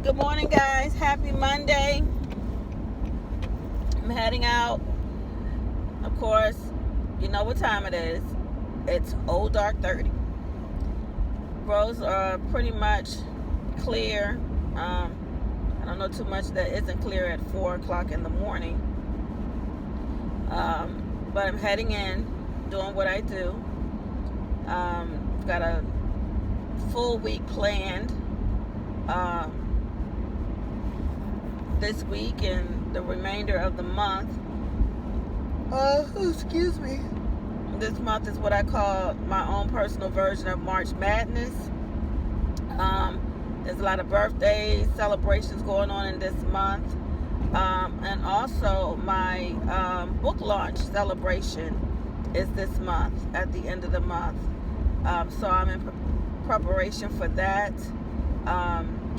Good morning, guys. Happy Monday. I'm heading out. Of course, you know what time it is. It's old dark 30. Roads are pretty much clear. I don't know too much that isn't clear at 4 o'clock in the morning. But I'm heading in, doing what I do. Got a full week planned. This week and the remainder of the month. Excuse me. This month is what I call my own personal version of March Madness. There's a lot of birthdays, celebrations going on in this month. And also my book launch celebration is this month, at the end of the month. So I'm in preparation for that.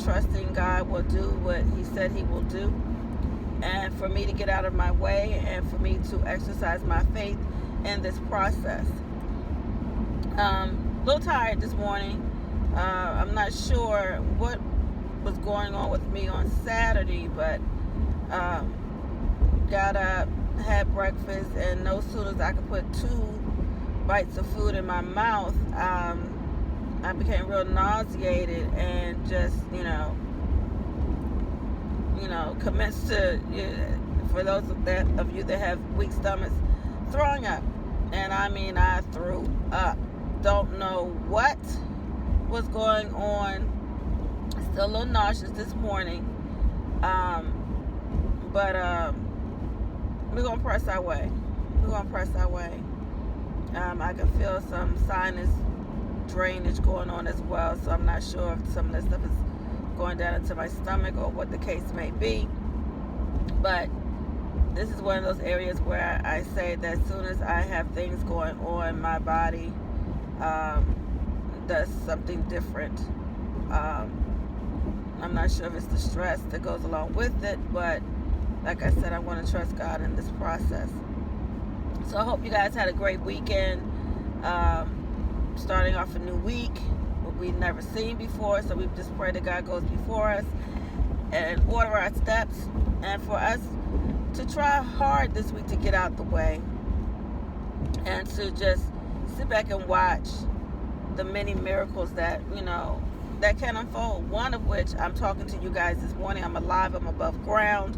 Trusting God will do what He said He will do, and for me to get out of my way and for me to exercise my faith in this process. A little tired this morning. I'm not sure what was going on with me on Saturday, but got up, had breakfast, and no sooner as I could put 2 bites of food in my mouth, I became real nauseated and just, commenced to, for those of you that have weak stomachs, throwing up. And I mean, I threw up. Don't know what was going on. Still a little nauseous this morning. But we're going to press our way. I can feel some sinus drainage going on as well, so I'm not sure if some of this stuff is going down into my stomach or what the case may be. But this is one of those areas where I say that as soon as I have things going on, my body does something different. I'm not sure if it's the stress that goes along with it, but like I said, I want to trust God in this process. So I hope you guys had a great weekend. Starting off a new week, what we've never seen before. So we just pray that God goes before us and order our steps, and for us to try hard this week to get out the way and to just sit back and watch the many miracles that that can unfold. One of which I'm talking to you guys this morning. I'm alive. I'm above ground.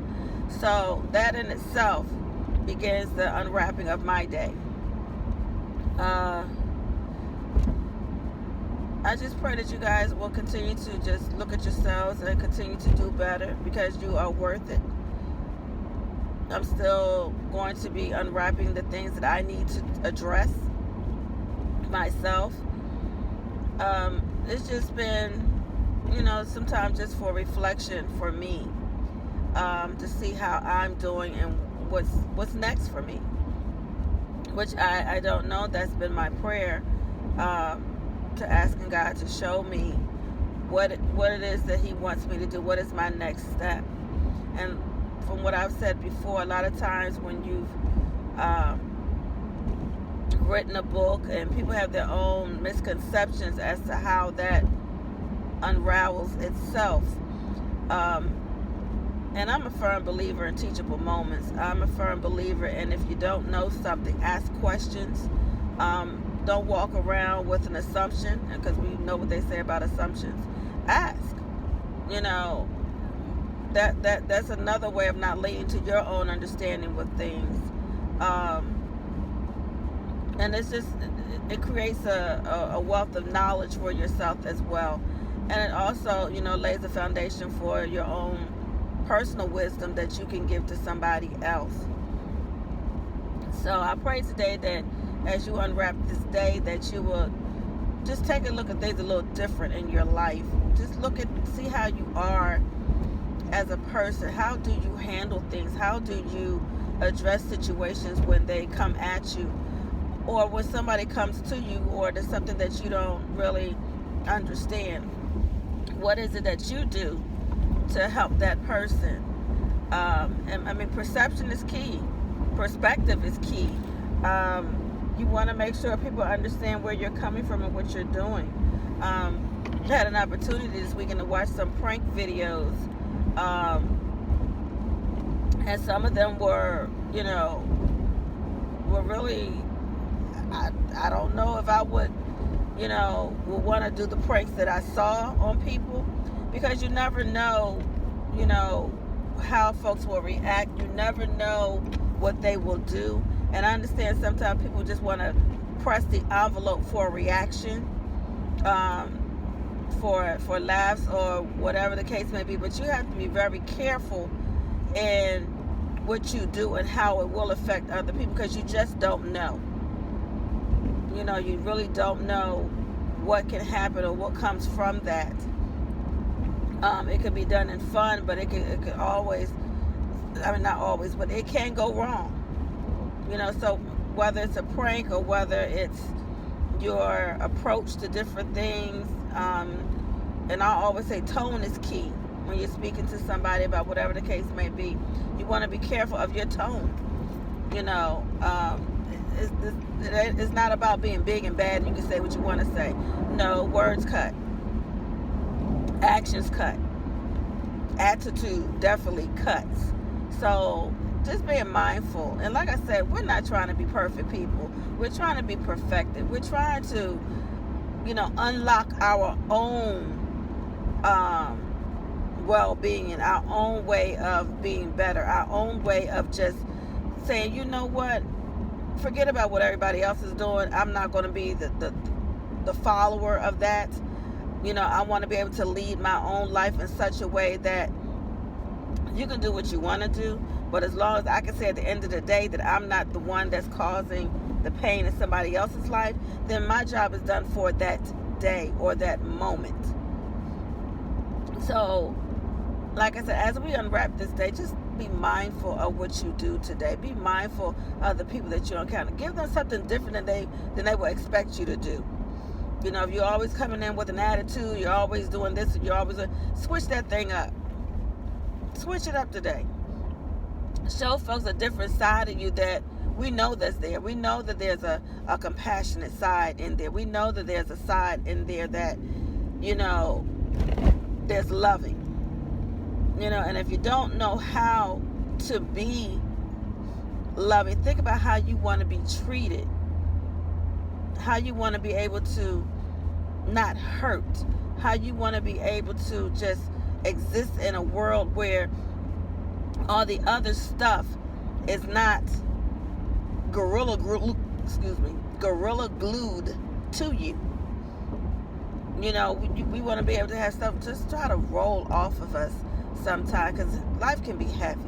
So that in itself begins the unwrapping of my day. I just pray that you guys will continue to just look at yourselves and continue to do better, because you are worth it. I'm still going to be unwrapping the things that I need to address myself. It's just been, sometimes just for reflection for me, to see how I'm doing and what's next for me, which I don't know. That's been my prayer. To asking God to show me what it is that He wants me to do. What is my next step? And from what I've said before, a lot of times when you've written a book and people have their own misconceptions as to how that unravels itself. And I'm a firm believer in teachable moments. I'm a firm believer in, if you don't know something, ask questions. Don't walk around with an assumption, because we know what they say about assumptions. Ask. That's another way of not leading to your own understanding with things. And it's just, it creates a wealth of knowledge for yourself as well. And it also, lays a foundation for your own personal wisdom that you can give to somebody else. So I pray today that as you unwrap this day, that you will just take a look at things a little different in your life. Just see how you are as a person. How do you handle things? How do you address situations when they come at you, or when somebody comes to you, or there's something that you don't really understand? What is it that you do to help that person? And perception is key. Perspective is key. You want to make sure people understand where you're coming from and what you're doing. had an opportunity this weekend to watch some prank videos, and some of them were, were really, I don't know if I would want to do the pranks that I saw on people, because you never know, how folks will react. You never know what they will do. And I understand sometimes people just want to press the envelope for a reaction, for laughs or whatever the case may be. But you have to be very careful in what you do and how it will affect other people, because you just don't know. You really don't know what can happen or what comes from that. It could be done in fun, but it could always, not always, but it can go wrong. So whether it's a prank or whether it's your approach to different things, and I always say tone is key when you're speaking to somebody about whatever the case may be. You want to be careful of your tone. It's not about being big and bad and you can say what you want to say. No, words cut. Actions cut. Attitude definitely cuts. So just being mindful. And like I said, we're not trying to be perfect people. We're trying to be perfected. We're trying to, unlock our own well-being and our own way of being better, our own way of just saying, you know what, forget about what everybody else is doing. I'm not going to be the follower of that. I want to be able to lead my own life in such a way that you can do what you want to do, but as long as I can say at the end of the day that I'm not the one that's causing the pain in somebody else's life, then my job is done for that day or that moment. So, like I said, as we unwrap this day, just be mindful of what you do today. Be mindful of the people that you encounter. Give them something different than they will expect you to do. If you're always coming in with an attitude, you're always doing this, and you're always switch that thing up. Switch it up today. Show folks a different side of you that we know that's there. We know that there's a compassionate side in there. We know that there's a side in there that, there's loving. And if you don't know how to be loving, think about how you want to be treated. How you want to be able to not hurt. How you want to be able to just exist in a world where all the other stuff is not gorilla glued to you. We want to be able to have stuff just try to roll off of us sometimes, because life can be heavy.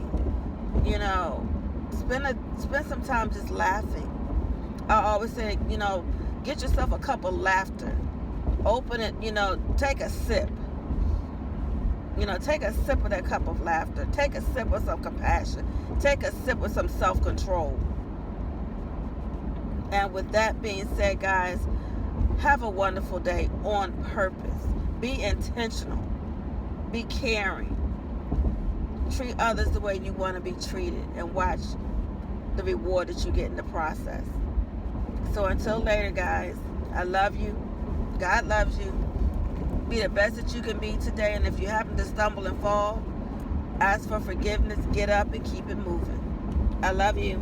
Spend some time just laughing. I always say, get yourself a cup of laughter. Open it, take a sip. Take a sip of that cup of laughter. Take a sip of some compassion. Take a sip of some self-control. And with that being said, guys, have a wonderful day on purpose. Be intentional. Be caring. Treat others the way you want to be treated, and watch the reward that you get in the process. So until later, guys, I love you. God loves you. Be the best that you can be today. And if you happen to stumble and fall, ask for forgiveness, get up, and keep it moving. I love you.